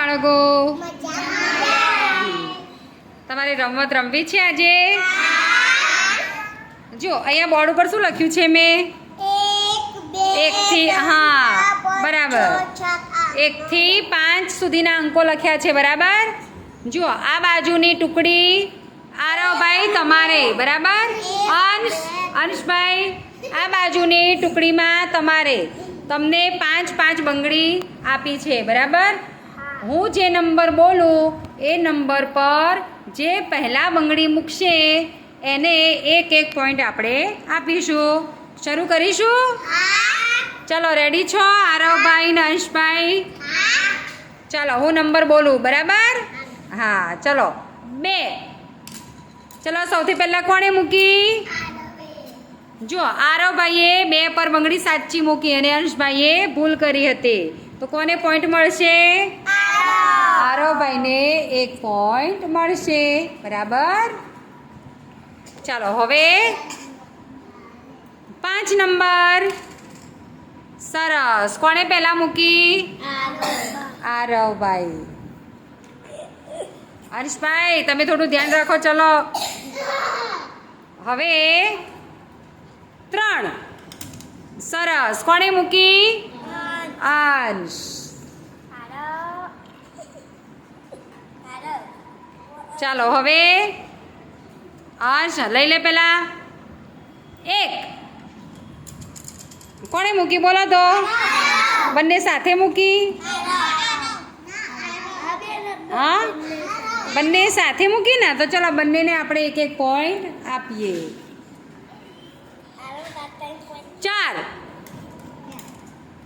બાળકો? તમારે રમત રમવી છે આજે? જો અહીંયા બોર્ડ ઉપર શું લખ્યું છે મેં? 1 થી બરાબર 1 થી 5 સુધીના અંકો લખ્યા છે. બરાબર. જુઓ આ બાજુની ટુકડી આરવભાઈ તમારે. બરાબર. અંશભાઈ આ બાજુની ટુકડીમાં તમારે. તમને 5-5 બંગડી આપી છે. બરાબર. હું જે નંબર બોલું એ નંબર પર જે પહેલા બંગડી મૂકશે એને 1-1 પોઈન્ટ આપણે આપીશું. શરૂ કરીશું? ચલો રેડી છો આરવભાઈ ને અંશભાઈ? ચાલો હું નંબર બોલું. બરાબર. હા ચલો 2. ચલો સૌથી પહેલાં કોણે મૂકી? જો આરવભાઈએ 2 પર બંગડી સાચી મૂકી અને અંશભાઈએ ભૂલ કરી હતી. તો કોને પોઈન્ટ મળશે? આરવભાઈને 1 પોઈન્ટ મળશે. બરાબર. ચાલો હવે 5 નંબર. સરસ. કોણે પહેલા મૂકી? આરવભાઈ. હર્ષભાઈ તમે થોડું ધ્યાન રાખો. ચલો હવે 3. સરસ. કોણે મૂકી? અંશ. ચાલો હવે અંશ લઈ લે પેલા 1. કોણે મૂકી બોલો તો? બંને સાથે મૂકી? હા બંને સાથે મૂકી ને. તો ચલો બંનેને આપણે 1-1 પોઈન્ટ આપીએ. 4.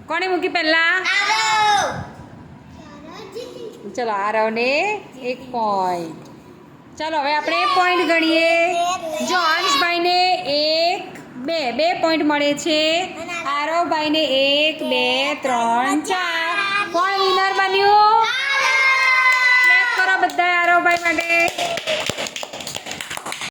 કોણે મૂકી પહેલા? ચલો આરવને 1 પોઈન્ટ. ચાલો હવે આપણે પોઈન્ટ ગણીએ. જો અંશભાઈને 2 પોઈન્ટ મળે છે. આરવભાઈને 1, 2, 3, 4. કોણ વિનર બન્યું?